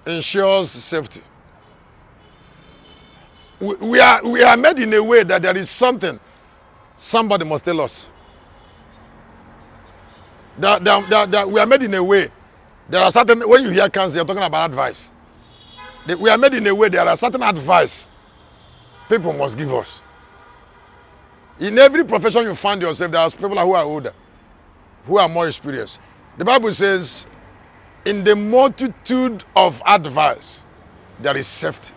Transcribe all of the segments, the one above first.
ensures safety. We are made in a way that there is something somebody must tell us. We are made in a way. There are certain, when you hear counsel, you're talking about advice. We are made in a way, there are certain advice people must give us. In every profession you find yourself, there are people who are older, who are more experienced. The Bible says, in the multitude of advice, there is safety.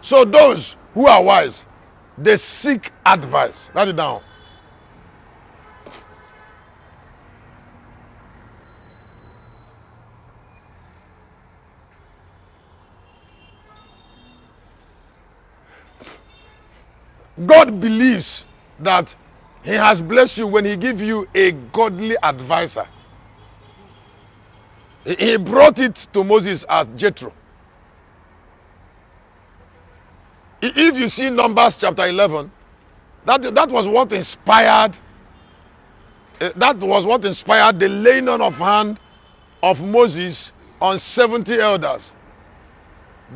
So those who are wise, they seek advice. Write it down. God believes that He has blessed you when He gives you a godly advisor. He brought it to Moses as Jethro. If you see Numbers chapter 11, that was what inspired. That was what inspired the laying on of hand of Moses on 70 elders.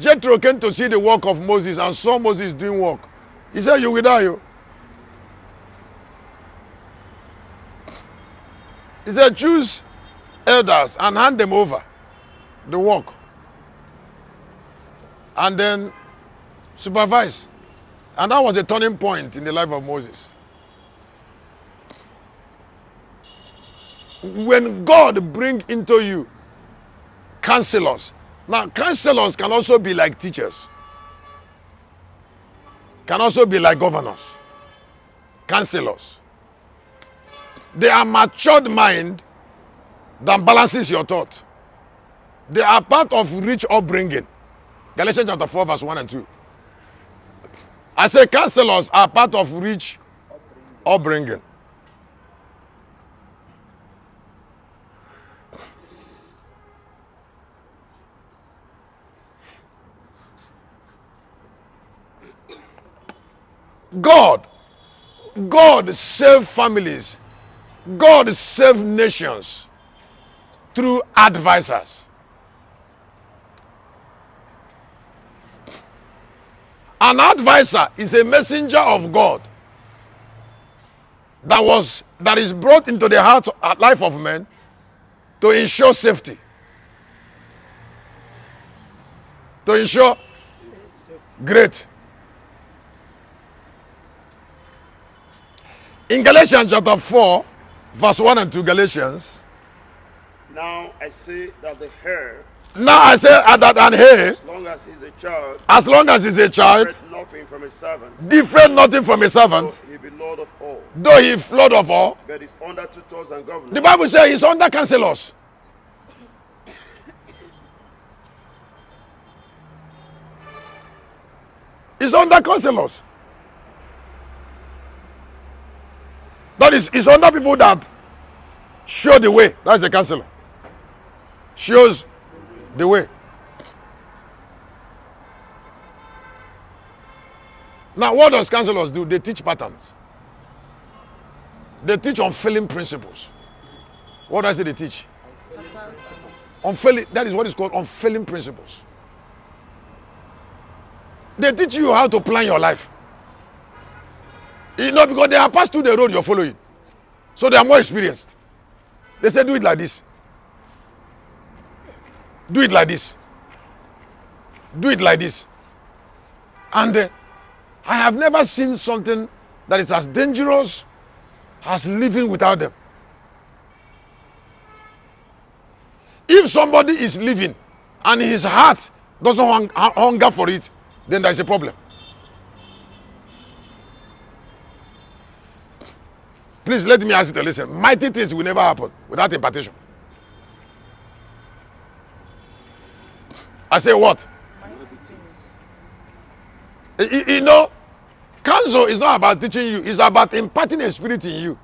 Jethro came to see the work of Moses and saw Moses doing work. He said, "You will die, you." He said, "Choose elders and hand them over the work, and then supervise." And that was a turning point in the life of Moses. When God brings into you counselors, now counselors can also be like teachers, can also be like governors. Counselors, they are matured mind that balances your thought. They are part of rich upbringing. Galatians chapter 4 verse 1 and 2. I say counselors are part of rich upbringing. God saved families. God saved nations through advisors. An advisor is a messenger of God that is brought into the life of men to ensure safety. To ensure great. In Galatians chapter 4, verse 1 and 2, Galatians. Now I say that the heir, that an heir, as long as he's a child, differeth nothing from a servant, different nothing from a servant, though he be Lord of all, though he is Lord of all. but is under tutors and governors. The Bible says he's under counselors. He's under counselors. That is, he's under people that show the way. That's the counselor. Shows the way. Now, what does counselors do? They teach patterns. They teach unfailing principles. What does they teach? Unfailing. That is what is called unfailing principles. They teach you how to plan your life. You know, because they have passed through the road you're following. So they are more experienced. They say, do it like this. Do it like this. Do it like this. And I have never seen something that is as dangerous as living without them. If somebody is living and his heart doesn't hunger for it, then there is a problem. Please let me ask you to listen. Mighty things will never happen without impartation. I say what? You know, counsel is not about teaching you. It's about imparting a spirit in you.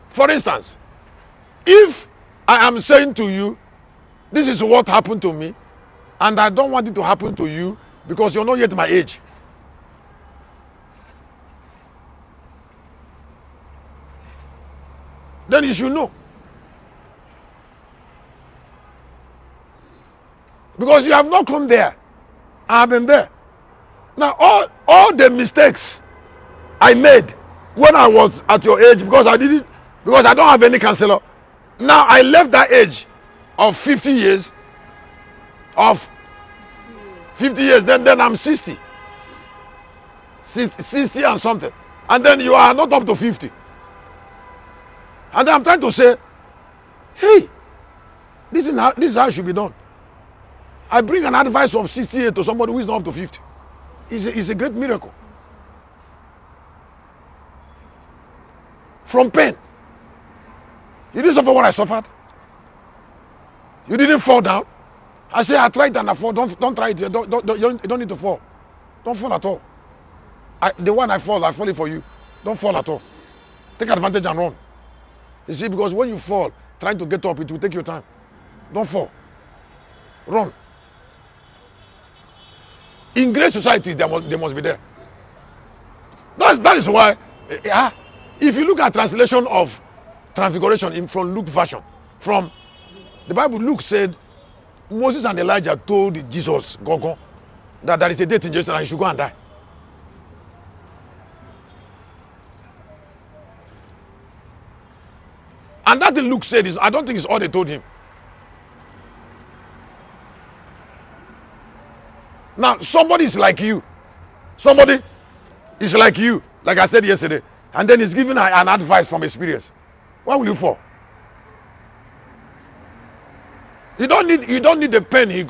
For instance, if I am saying to you, this is what happened to me, and I don't want it to happen to you because you're not yet my age. Then you should know Because you have not come there. I have been there. Now all the mistakes I made when I was at your age, because I don't have any counselor. Now I left that age of 50 years, of 50 years, then I'm 60 and something, and then you are not up to 50, and then I'm trying to say, hey, this is how it should be done. I bring an advice of 68 to somebody who is not up to 50. It's a great miracle. From pain. You didn't suffer what I suffered. You didn't fall down. I say I tried and I fall. Don't try it. You don't need to fall. Don't fall at all. The one I fall it for you. Don't fall at all. Take advantage and run. You see, because when you fall, trying to get up, it will take your time. Don't fall. Run. In great societies, they must be there. That is why, if you look at translation of Transfiguration from Luke version, from the Bible, Luke said Moses and Elijah told Jesus, go, that there is a date in Jerusalem and he should go and die. And that thing Luke said is, I don't think it's all they told him. Now, somebody is like you. Somebody is like you, like I said yesterday, and then he's giving an advice from experience. Why will you fall? You don't need the pain he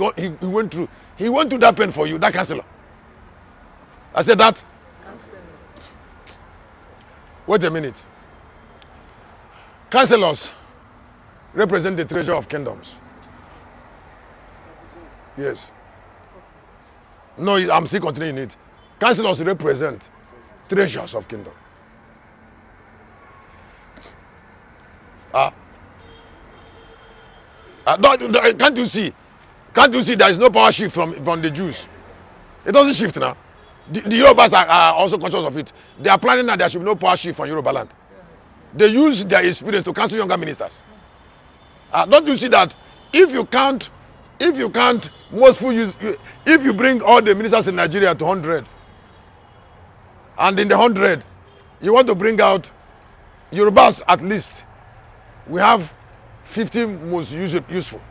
went through. He went through that pain for you, that counselor. I said that. Wait a minute. Counselors represent the treasure of kingdoms. Yes. No, I'm still continuing it. Counselors represent treasures of kingdom. Can't you see? Can't you see there is no power shift from the Jews? It doesn't shift now. The Yorubas are also conscious of it. They are planning that there should be no power shift from Yoruba land. They use their experience to counsel younger ministers. Don't you see that if you count most full use, if you bring all the ministers in Nigeria to 100, and in the 100 you want to bring out Yorubas, at least we have 50 most useful.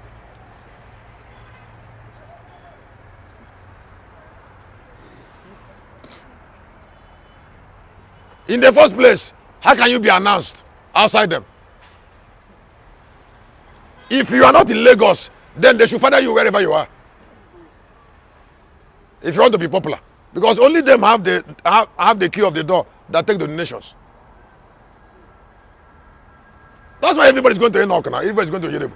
In the first place, how can you be announced outside them? If you are not in Lagos, then they should father you wherever you are. If you want to be popular, because only them have the key of the door that take the nations. That's why everybody's going to Enoch now. Everybody's going to Yerebo.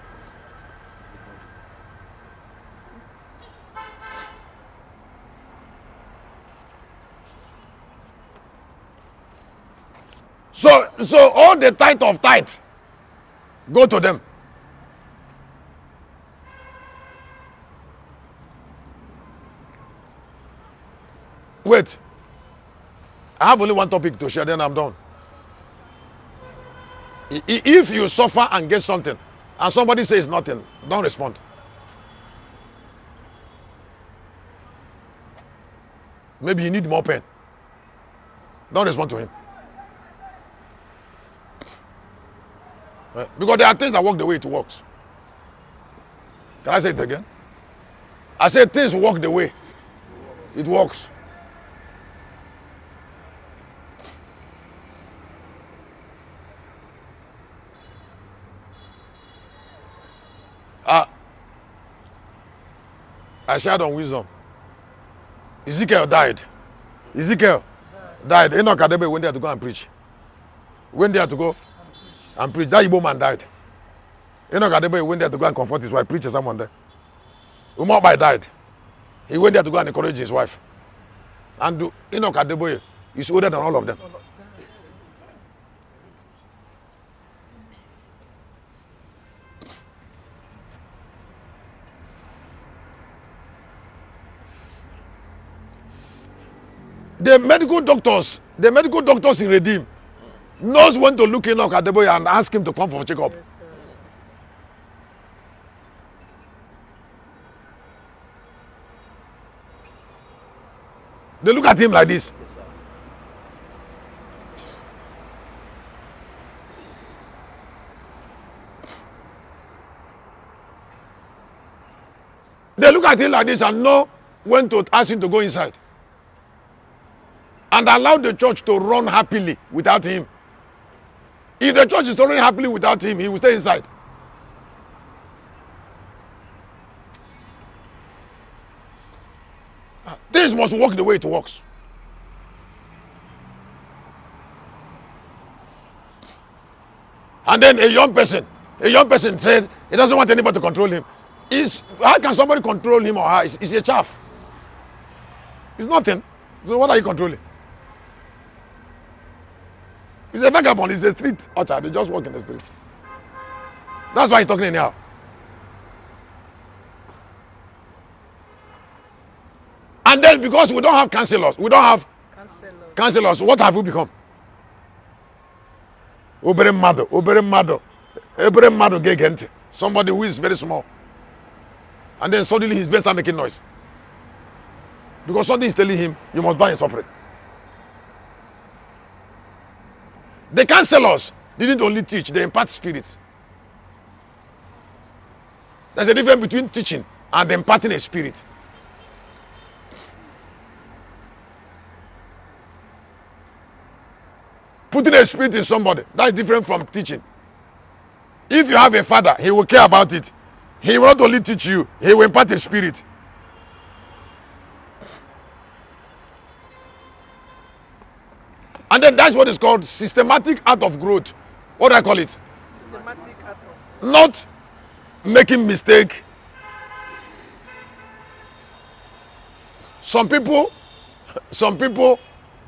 So all the tithe of tithe go to them. Wait. I have only one topic to share, then I'm done. If you suffer and get something, and somebody says nothing, don't respond. Maybe you need more pain. Don't respond to him. Because there are things that work the way it works. Can I say it again? I said things work the way it works. I shared on wisdom. Ezekiel died. Enoch Adebe went there to go and preach. Went there to go and preach. That Igbo man died. Enoch Adebe went there to go and comfort his wife, preach to someone there. Umobai died. He went there to go and encourage his wife. And Enoch Adebe is older than all of them. The medical doctors in Redeem knows when to look Enoch Adeboye and ask him to come for a checkup. They look at him like this. Yes, sir. They look at him like this and know when to ask him to go inside. And allow the church to run happily without him. If the church is running happily without him, he will stay inside. Things must work the way it works. And then a young person said he doesn't want anybody to control him. How can somebody control him or her? It's a chaff. It's nothing. So what are you controlling? It's a vagabond. It's a street urchin. They just walk in the street. That's why he's talking anyhow. And then because we don't have counselors, what have we become? Obere mado, gegente. Somebody who is very small. And then suddenly his brain start making noise. Because something is telling him, you must die in suffering. The counselors didn't only teach, they impart spirits. There's a difference between teaching and imparting a spirit. Putting a spirit in somebody, that's different from teaching. If you have a father, he will care about it. He will not only teach you, he will impart a spirit. And then that's what is called systematic art of growth. What do I call it? Systematic art of Not making mistake. Some people,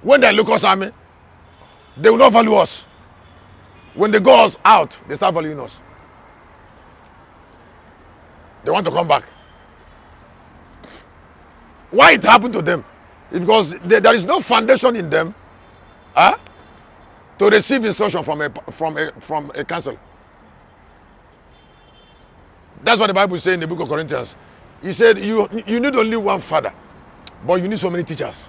when they look us army, they will not value us. When they go us out, they start valuing us. They want to come back. Why it happened to them? It's because there is no foundation in them to receive instruction from a counselor. That's what the Bible says in the book of Corinthians. He said you need only one father, but you need so many teachers.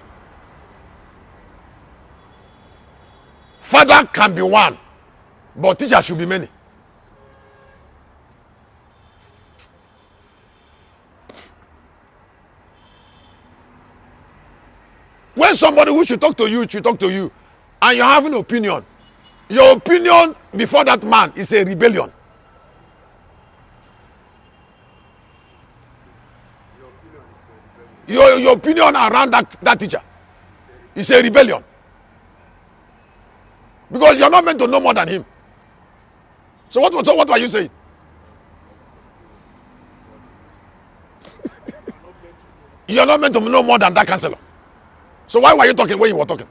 Father can be one, but teachers should be many. When somebody who should talk to you, and you have an opinion, your opinion before that man is a rebellion. Your opinion around that teacher is a rebellion. Because you're not meant to know more than him. So what are you saying? You're not meant to know more than that counselor. So why were you talking when you were talking?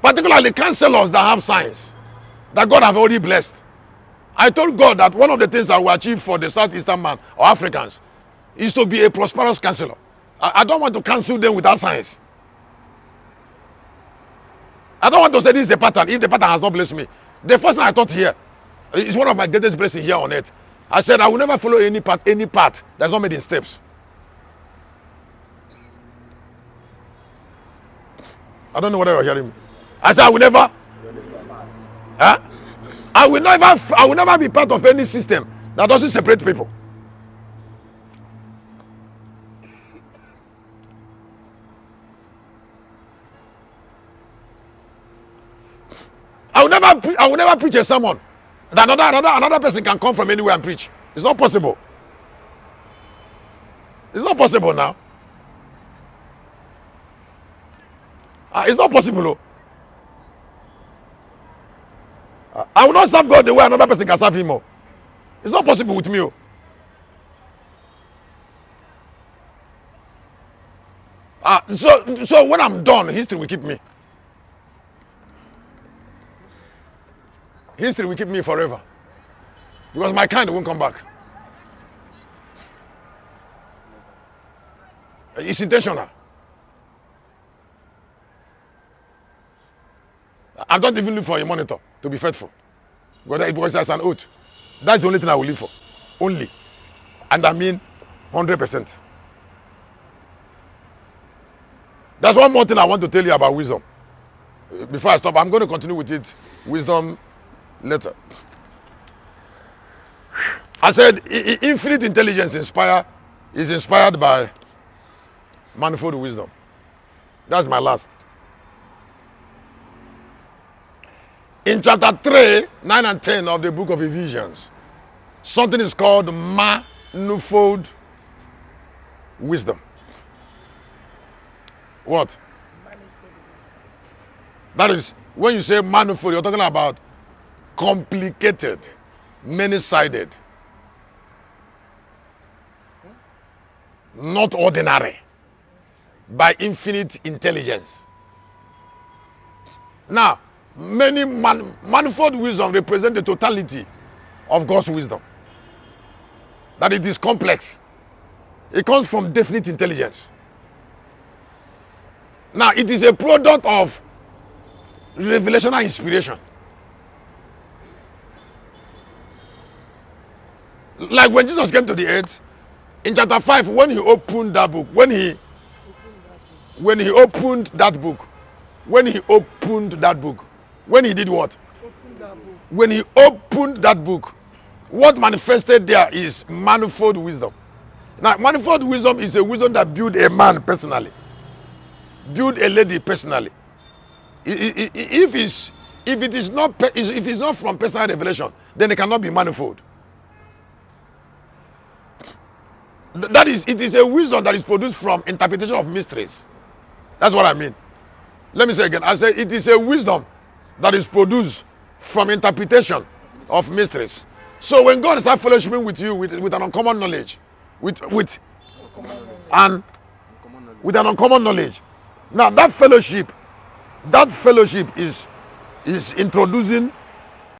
Particularly counselors that have signs that God have already blessed. I told God that one of the things I will achieve for the Southeastern man or Africans is to be a prosperous counselor. I don't want to counsel them without signs. I don't want to say this is a pattern if the pattern has not blessed me. The first thing I taught here is one of my greatest blessings here on earth. I said I will never follow any path that's not made in steps. I don't know whether you're hearing me. I said I will never. I will never be part of any system that doesn't separate people. I will never preach a sermon that another person can come from anywhere and preach. It's not possible. It's not possible now. It's not possible. I will not serve God the way another person can serve him. It's not possible with me. So when I'm done, history will keep me. History will keep me forever. Because my kind won't come back. It's intentional. I don't even look for a monitor to be faithful. Because there's an oath. That's the only thing I will live for. Only. And I mean 100%. That's one more thing I want to tell you about wisdom. Before I stop, I'm going to continue with it. Wisdom later. I said infinite intelligence is inspired by manifold wisdom. That's my last. In chapter 3, 9 and 10 of the book of Ephesians, something is called manifold wisdom. What? That is, when you say manifold, you're talking about complicated, many-sided, not ordinary, by infinite intelligence. Now, many manifold wisdom represent the totality of God's wisdom. That it is complex. It comes from definite intelligence. Now, it is a product of revelational inspiration. Like when Jesus came to the earth, in chapter 5, when he opened that book, when he opened that book, when he did what? When he opened that book, what manifested there is manifold wisdom. Now, manifold wisdom is a wisdom that built a man personally, built a lady personally. If it is not from personal revelation, then it cannot be manifold. It is a wisdom that is produced from interpretation of mysteries. That's what I mean. Let me say again. I say it is a wisdom that is produced from interpretation of mysteries. So when God starts fellowshipping with you with an uncommon knowledge, with an uncommon knowledge, now that fellowship is introducing